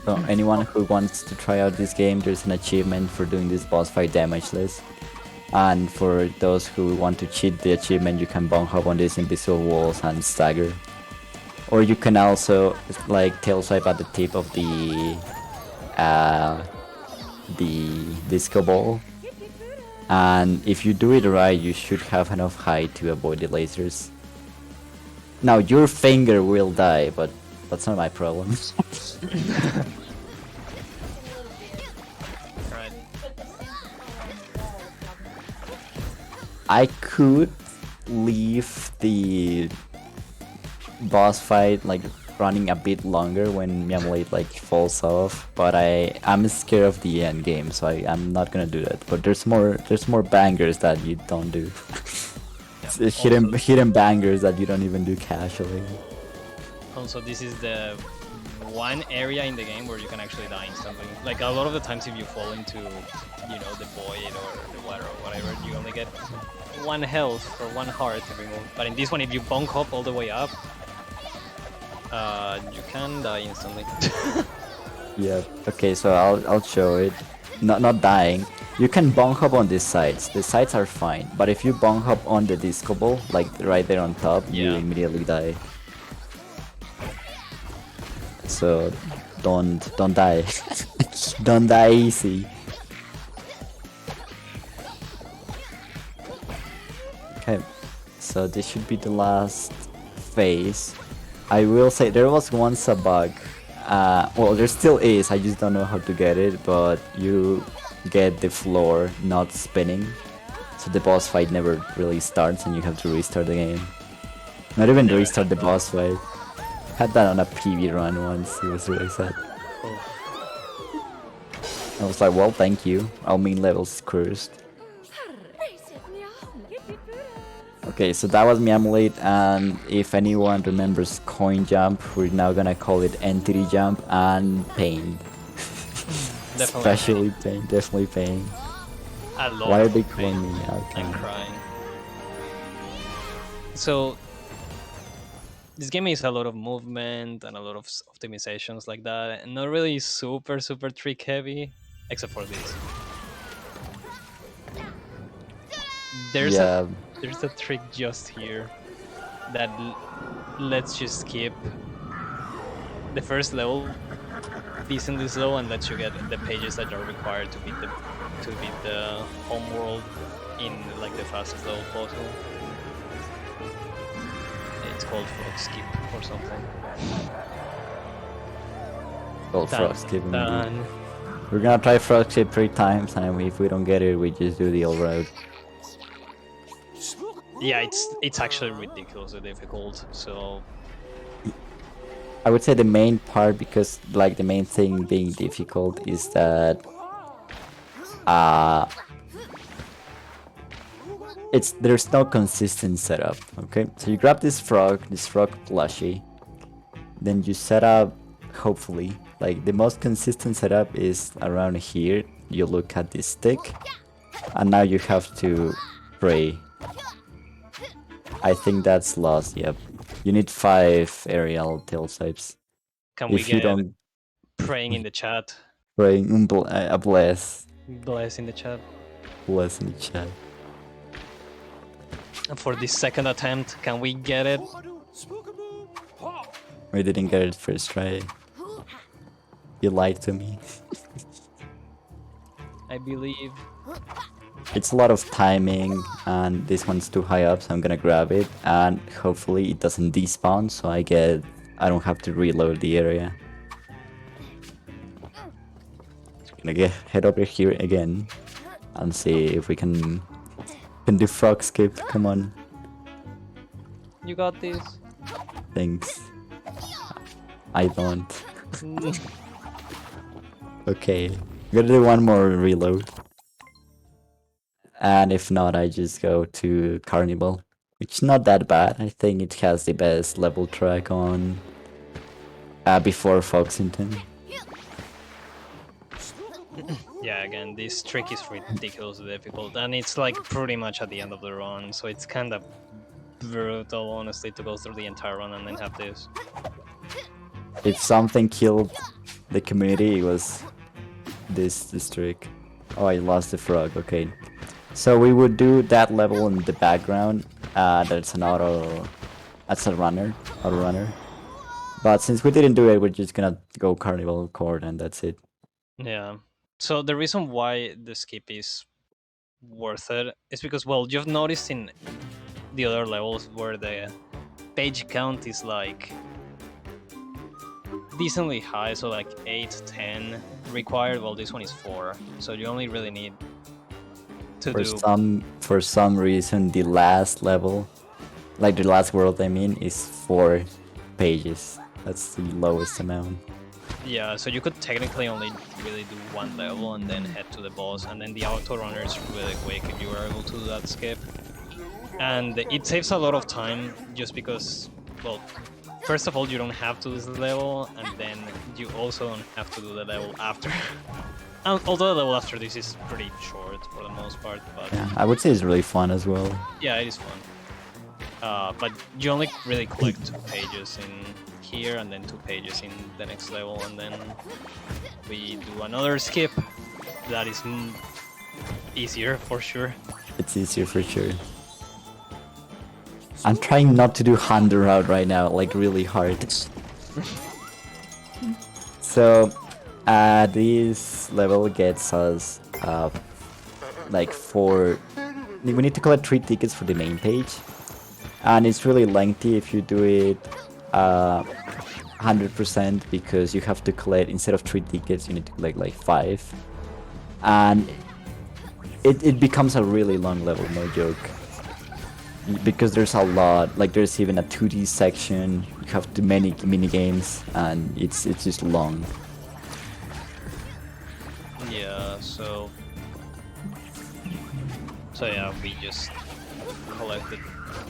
So anyone who wants to try out this game, there's an achievement for doing this boss fight damageless. And for those who want to cheat the achievement, you can bong hop on these invisible walls and stagger. Or you can also like tail swipe at the tip of the disco ball. And if you do it right, you should have enough height to avoid the lasers. Now your finger will die, but that's not my problem. Right. I could leave the boss fight like running a bit longer when Miamolate like falls off, but I'm scared of the end game, so I'm not gonna do that. But there's more bangers that you don't do. Yeah. hidden bangers that you don't even do casually. Also, this is the one area in the game where you can actually die instantly. Like a lot of the times, if you fall into, you know, the void or the water or whatever, you only get 1 health or 1 heart to remove. But in this one, if you bonk hop all the way up, you can die instantly. Yeah. Okay, so I'll show it. Not dying. You can bonk hop on these sides. The sides are fine, but if you bonk hop on the disco ball, like right there on top, you Yeah. immediately die. So don't die. Don't die easy. Okay, so this should be the last phase. I will say there was once a bug. Well, there still is. I just don't know how to get it. But you get the floor not spinning, so the boss fight never really starts, and you have to restart the game. Not even Never restart had the boss fight. Had that on a PV run once. It was really sad. I was like, well, thank you. All main levels cursed. Okay, so that was Miamolate, and if anyone remembers Coin Jump, we're now gonna call it Entity Jump and Pain. Definitely Especially Pain, definitely Pain. a lot Why are of they pain. calling me out? I'm crying. So this game is a lot of movement and a lot of optimizations like that, and not really super trick heavy, except for this. There's Yeah, a trick just here that lets you skip the first level decently slow and lets you get the pages that are required to beat the home world in like the fastest level possible. It's called frog skip or something. well, Dun, Frog Skip. indeed. dun. We're gonna try Frog Skip 3 times, and if we don't get it, we just do the old route. Yeah, it's actually ridiculously difficult. So I would say the main part, because like the main thing being difficult is that there's no consistent setup. Okay, so you grab this frog plushie, then you set up. Hopefully, like the most consistent setup is around here. You look at this stick, and now you have to pray. I think that's lost. Yep, you need 5 aerial tail types. Can we If you get don't praying in the chat? praying a bless Bless in the chat. bless in the chat. For this second attempt, can we get it? We didn't get it first try. You lied to me. I believe. It's a lot of timing, and this one's too high up, so I'm gonna grab it, and hopefully it doesn't despawn, so I don't have to reload the area. Gonna head over here again, and see if we can do frog skip. Come on, You got this. thanks. I don't. Okay, gonna do one more reload. And if not, I just go to Carnival, which is not that bad. I think it has the best level track on before Foxington. Yeah, again, this trick is ridiculously difficult, and it's like pretty much at the end of the run, so it's kind of brutal, honestly, to go through the entire run and then have this. If something killed the community, it was this trick. Oh, I lost the frog. Okay, so we would do that level in the background. That's an auto runner. But since we didn't do it, we're just gonna go Carnival Court, and that's it. Yeah. So the reason why the skip is worth it is because, well, you've noticed in the other levels where the page count is like decently high, so like 8, 10 required. Well, this one is 4, so you only really need to For some reason, the last level, like the last world, I mean, is 4 pages. That's the lowest amount. Yeah, so you could technically only really do 1 level and then head to the boss, and then the auto runner is really quick if you are able to do that skip. And it saves a lot of time just because, well, first of all, you don't have to do this level, and then you also don't have to do the level after. Although the level after this is pretty short for the most part, but Yeah, I would say it's really fun as well. yeah, it is fun. But you only really collect 2 pages in here and then 2 pages in the next level, and then we do another skip that is easier for sure. It's easier for sure. I'm trying not to do Hunter route right now, like really hard. So, this level gets us like 4. We need to collect 3 tickets for the main page, and it's really lengthy if you do it 100% because you have to collect, instead of 3 tickets, you need to collect like 5, and it becomes a really long level, no joke. Because there's a lot, like there's even a 2D section, you have too many mini games, and it's just long. Yeah, so yeah, we just collected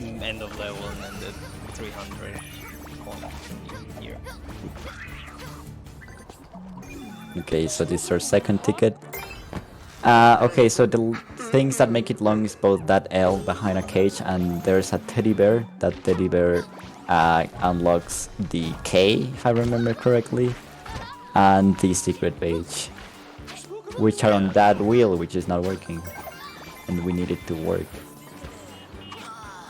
end of level and then the 300 in here. Okay, so this is our second ticket. Okay, so the things that make it long is both that L behind a cage, and there's a teddy bear. That teddy bear unlocks the K, if I remember correctly, and the secret page, which are on that wheel, which is not working, and we need it to work.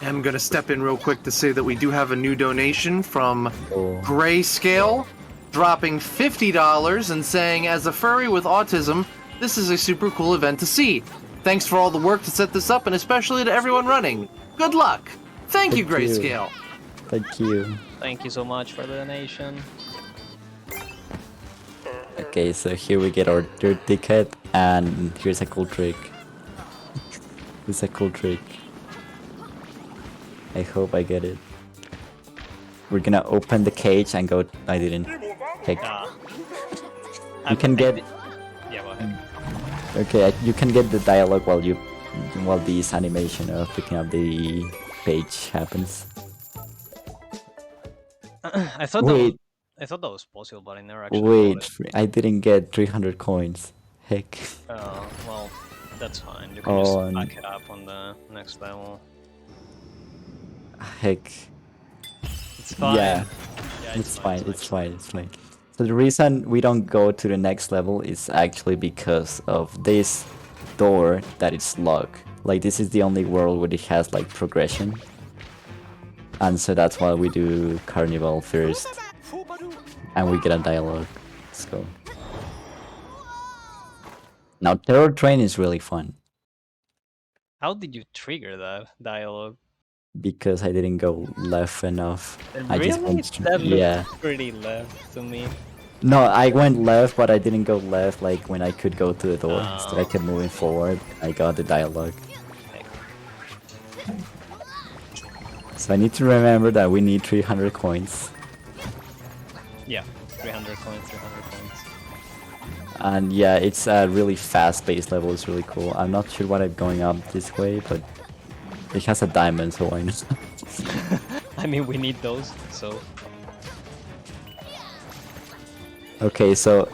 I'm gonna step in real quick to say that we do have a new donation from Oh. Grayscale, dropping $50 and saying, as a furry with autism, this is a super cool event to see. Thanks for all the work to set this up, and especially to everyone running. Good luck! Thank you, Thank you. Grayscale! Thank you. Thank you so much for the donation. Okay, so here we get our third ticket, and here's a cool trick. It's a cool trick. I hope I get it. We're gonna open the cage and go. I didn't. Okay. You can get. Yeah, go ahead. Okay, you can get the dialogue while you while this animation of picking up the page happens. I thought Wait, that was possible, but I never actually bought wait, it. I didn't get 300 coins. Heck. Well, that's fine. You can Oh, just and back it up on the next level. heck. It's fine. Yeah, Yeah, it's fine, fine. it's fine, it's fine. So the reason we don't go to the next level is actually because of this door that is locked. Like this is the only world where it has like progression. And so that's why we do Carnival first. And we get a dialogue. Let's go. Now Terror Train is really fun. How did you trigger that dialogue? Because I didn't go left enough. I just Really? went That yeah. looked pretty left to me. No, I went left, but I didn't go left like when I could go to the door. Instead I kept moving forward. I got the dialogue. So I need to remember that we need 300 coins. Yeah, 300 coins, 300 coins. And yeah, it's a really fast-paced level. It's really cool. I'm not sure why I'm going up this way, but it has a diamond, so why not? I mean, we need those, so... Okay, so...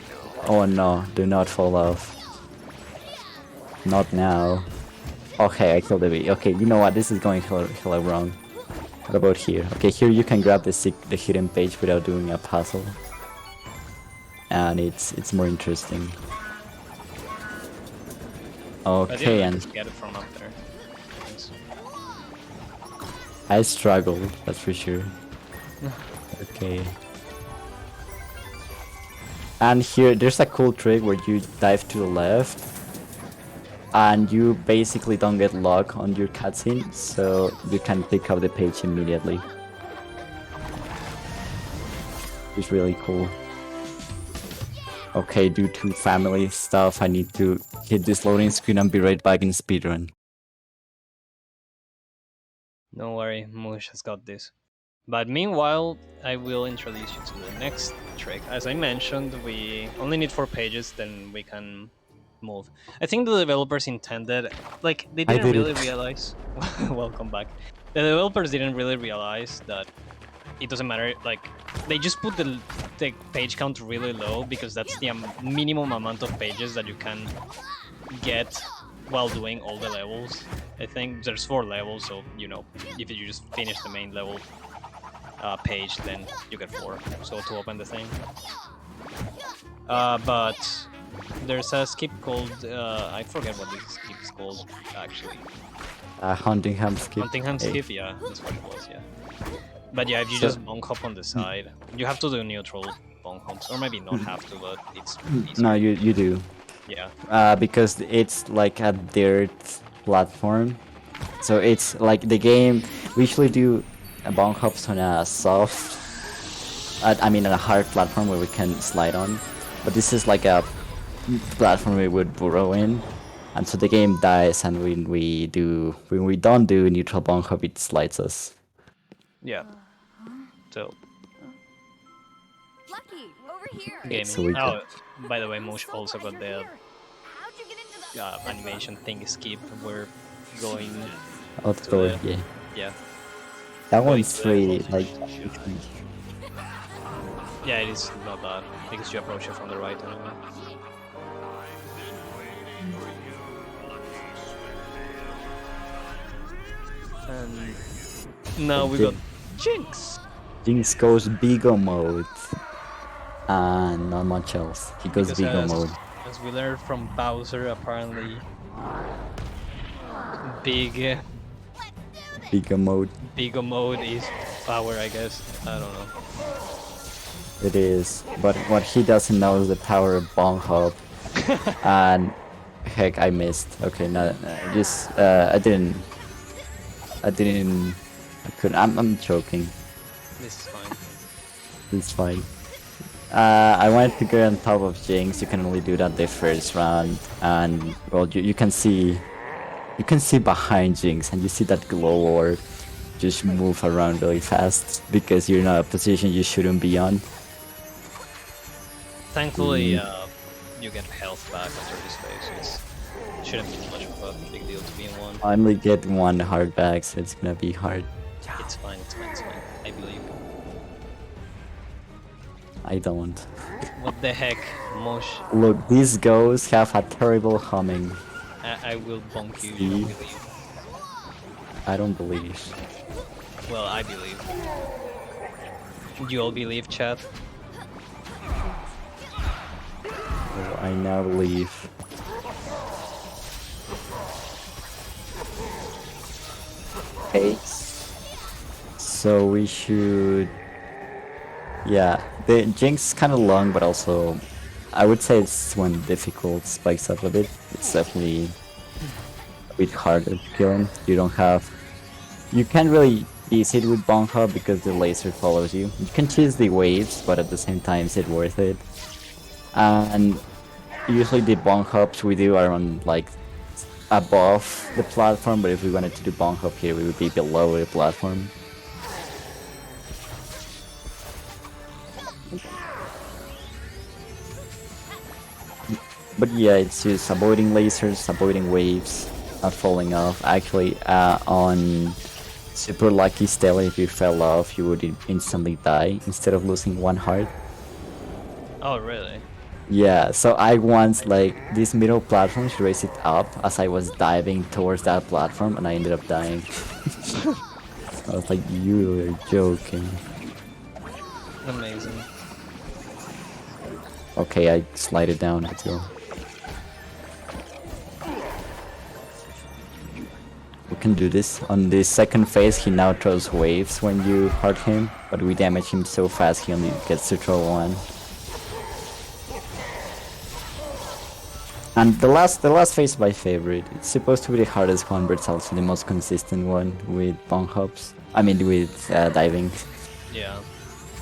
Oh no, do not fall off. Not now. Okay, I killed the bee. Okay, you know what? This is going hella wrong. What about here? Okay, here you can grab the hidden page without doing a puzzle. And it's more interesting. Okay, and just get it from up there. Thanks. I struggled, that's for sure. Okay. And here, there's a cool trick where you dive to the left, and you basically don't get locked on your cutscene, so you can pick up the page immediately. It's really cool. Okay, due to family stuff, I need to hit this loading screen and be right back in speedrun. Don't worry, Moosh has got this. But meanwhile, I will introduce you to the next trick. As I mentioned, we only need 4 pages, then we can move. I think the developers intended, like, they didn't really realize... Welcome back. The developers didn't really realize that it doesn't matter, like, they just put the page count really low because that's the minimum amount of pages that you can get while doing all the levels. I think there's 4 levels, so, you know, if you just finish the main level page, then you get 4, so to open the thing. But there's a skip called, I forget what this skip is called, actually. Huntingham skip. Huntingham skip, yeah, that's what it was, yeah. But yeah, if you just bonk hop on the side, you have to do neutral bonk hops, or maybe not have to, but it's easier. No, you do. Yeah. Because it's like a dirt platform, so it's like the game. We usually do bonk hops on a soft, I mean, on a hard platform where we can slide on, but this is like a platform we would burrow in, and so the game dies, and when we don't do neutral bonk hop, it slides us. Yeah. So. Lucky, over here. Gaming. So we oh, by the way, Moosh also got the animation thing skip. We're going. Let's go. Yeah. Yeah. That one's free. Like. Yeah, it is not bad because you approach it from the right anyway. And now we got Jinx. Jinx goes Bigo mode. And not much else. He goes Because Bigo mode. As we learned from Bowser, apparently Bigo mode. Bigo mode is power, I guess. I don't know. It is, but what he doesn't know is the power of Bonk Hop. And heck, I missed. Okay, no, just I couldn't. I'm joking. This is fine. It's fine. I wanted to go on top of Jinx. You can only do that the first round, and well, you can see behind Jinx, and you see that glow orb just move around really fast because you're in a position you shouldn't be on. Thankfully, you get health back after these phases. shouldn't be too much of a big deal to be in one. I only get one heart back, so it's gonna be hard. It's fine, it's fine, it's fine. I believe. I don't. What the heck, Mosh? Look, these ghosts have a terrible humming. I will bonk you, See? you don't believe. I don't believe. Well, I believe. You all believe, chat? Oh, I now believe. Okay. So we should... Yeah, the Jinx kind of long, but also... I would say it's when difficult spikes up a bit. It's definitely a bit harder to kill him. You don't have... You can't really ease it with Bonk Hop because the laser follows you. You can choose the waves, but at the same time is it worth it? And usually the Bonk Hops we do are on like above the platform, but if we wanted to do Bonk Hop here we would be below the platform. But yeah, it's just avoiding lasers, avoiding waves, falling off. Actually, on Super Lucky Stella, if you fell off, you would instantly die instead of losing one heart. Oh, really? Yeah, so I once, like, this middle platform, she raised it up as I was diving towards that platform, and I ended up dying. I was like, you are joking. Amazing. Okay, I slide it down, let's go. We can do this. On the second phase, he now throws waves when you hurt him, but we damage him so fast he only gets to throw one. And the last phase is my favorite. It's supposed to be the hardest one, but it's also the most consistent one with Bonk Hops. I mean, with diving. Yeah.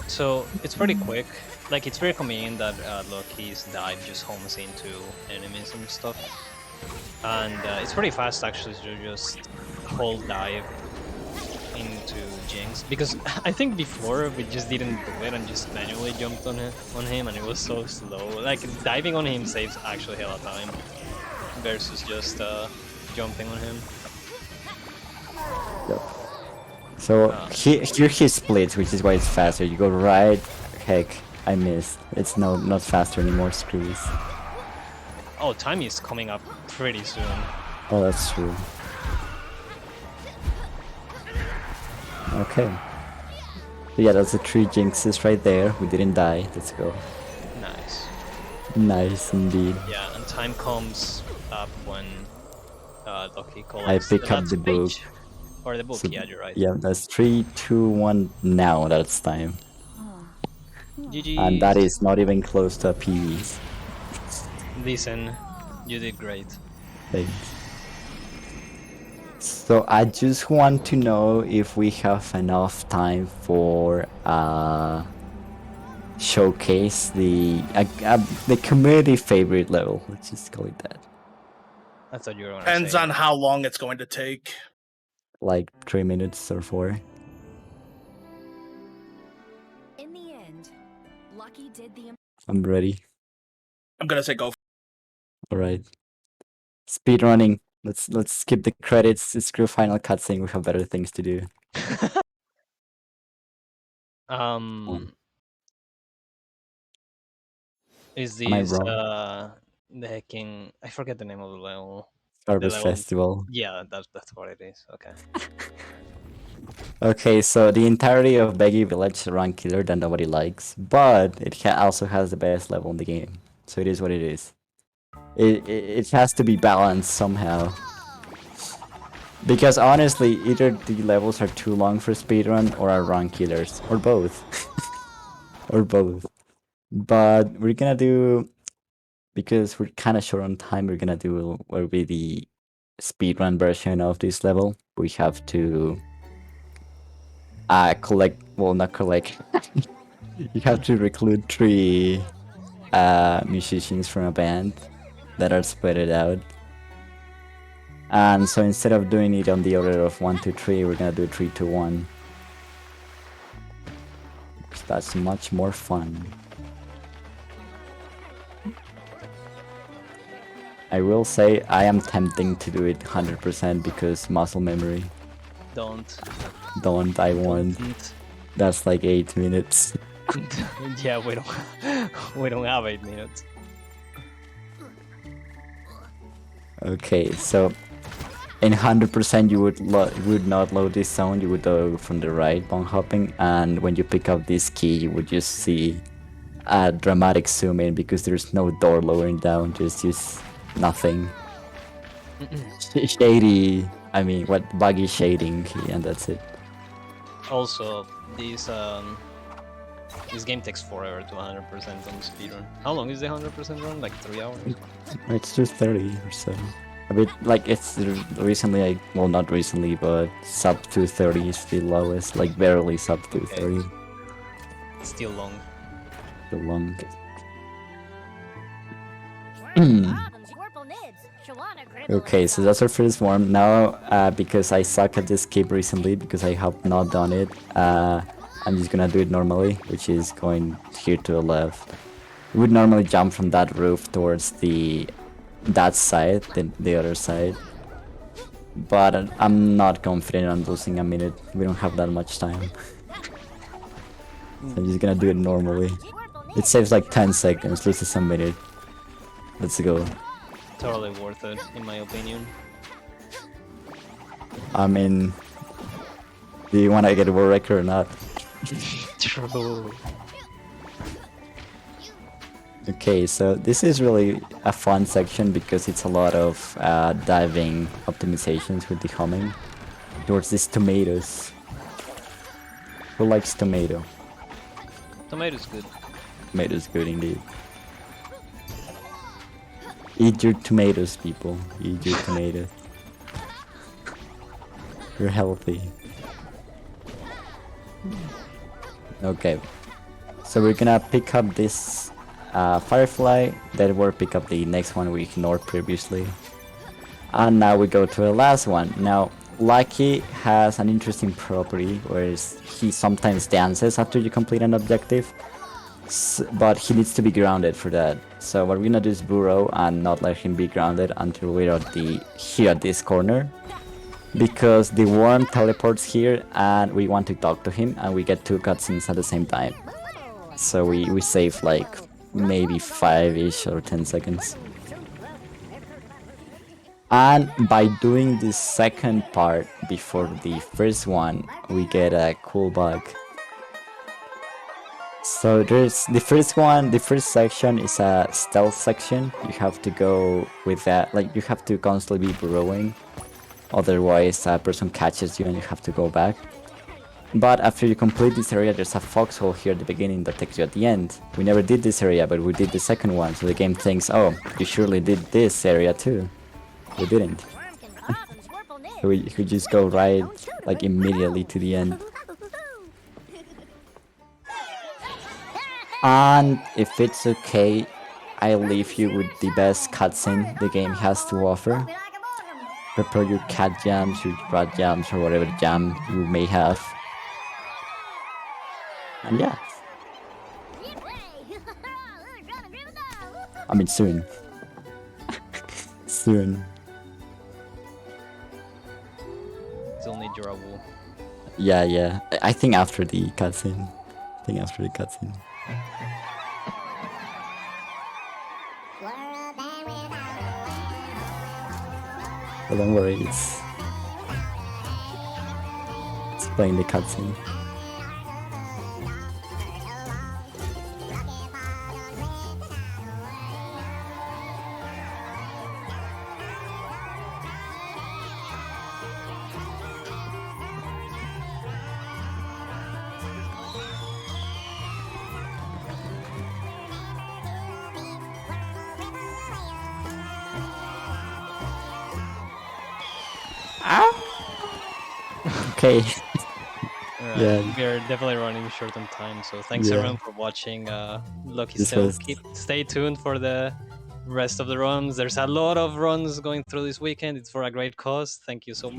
So, it's pretty quick. Like, it's very convenient that Loki's dive just homes into enemies and stuff. And it's pretty fast actually to just hold dive into Jinx. Because I think before we just didn't do it and just manually jumped on him and it was so slow. Like, diving on him saves actually hella time versus just jumping on him. Yep. So here he splits, which is why it's faster. You go right, heck, I missed. It's not faster anymore, screws. Oh, time is coming up pretty soon. Oh, that's true. Okay. So yeah, that's the 3 Jinxes right there. We didn't die. Let's go. Nice. Nice indeed. Yeah, and time comes up when Loki I collects pick up the book. page. Or the book, So, yeah, you're right. yeah, that's 3, 2, 1. Now that's time. GG. And that is not even close to a PV. Listen, you did great. Thanks. So I just want to know if we have enough time for showcase the community favorite level. Let's just call it that. I thought you were gonna Depends say on how long it's going to take. Like 3 minutes or 4. In the end, Lucky did the I'm ready. I'm gonna say go. All right. Speed running. Let's skip the credits. Screw final cutscene. We have better things to do. Is Am I this wrong? the hacking? I forget the name of the level. Harvest level- Festival. Yeah, that's what it is. Okay. Okay, so the entirety of Beggy Village is a run killer that nobody likes, but it also has the best level in the game. So it is what it is. It has to be balanced somehow. Because honestly, either the levels are too long for speedrun or are run killers. Or both. Or both. But we're gonna do... Because we're kind of short on time, we're gonna do what will be the speedrun version of this level. We have to... collect... Well, not collect. You have to recruit 3 musicians from a band that are spread out. And so instead of doing it on the order of 1, 2, 3, we're gonna do 3, 2, 1. Because that's much more fun. I will say I am tempting to do it 100% because muscle memory. Don't. Don't, I won't. Don't. That's like 8 minutes. Yeah, we don't. We don't have 8 minutes. Okay, so in 100% you would not load this zone, you would go from the right bong hopping, and when you pick up this key you would just see a dramatic zoom in because there's no door lowering down, just nothing. Shady, I mean, what buggy shading key, and that's it. Also, this game takes forever to 100% on speedrun. How long is the 100% run? Like 3 hours? It's 230 or so. A bit like it's recently, well, not recently, but sub 230 is the lowest, like barely sub 230. It's still long. The longest. Okay, so that's our first one. Now, because I suck at this skip recently, because I have not done it, I'm just gonna do it normally, which is going here to the left. We would normally jump from that roof towards that side, the other side. But I'm not confident on losing a minute. We don't have that much time. So I'm just gonna do it normally. It saves like 10 seconds, loses a minute. Let's go. Totally worth it, in my opinion. I mean, do you want to get a world record or not? True. Okay, so this is really a fun section because it's a lot of diving optimizations with the homing towards these tomatoes. Who likes tomato? Tomato's good. Tomato's good indeed. Eat your tomatoes, people. Eat your tomatoes. You're healthy. Okay. So we're gonna pick up this Firefly, then we'll pick up the next one we ignored previously. And now we go to the last one. Now, Lucky has an interesting property where he sometimes dances after you complete an objective. But he needs to be grounded for that. So what we're gonna do is burrow and not let him be grounded until we're here at this corner. Because the worm teleports here and we want to talk to him and we get 2 cutscenes at the same time. So we save like maybe 5-ish or 10 seconds. And by doing the second part before the first one, we get a cool bug. So there's the first section is a stealth section. You have to go with that, like you have to constantly be burrowing. Otherwise a person catches you and you have to go back. But after you complete this area, there's a foxhole here at the beginning that takes you at the end. We never did this area, but we did the second one, so the game thinks, oh, you surely did this area too. We didn't. So we just go right, like immediately to the end. And if it's okay, I'll leave you with the best cutscene the game has to offer. Prepare your cat jams, your rat jams, or whatever jam you may have. And yeah. I mean soon. Soon. It's only durable. Yeah. I think after the cutscene. But don't worry, it's playing the cutscene. Okay. Alright, Yeah. we're definitely running short on time, so thanks Yeah. everyone for watching. Lucky This still was- stay tuned for the rest of the runs. There's a lot of runs going through this weekend. It's for a great cause. Thank you so much.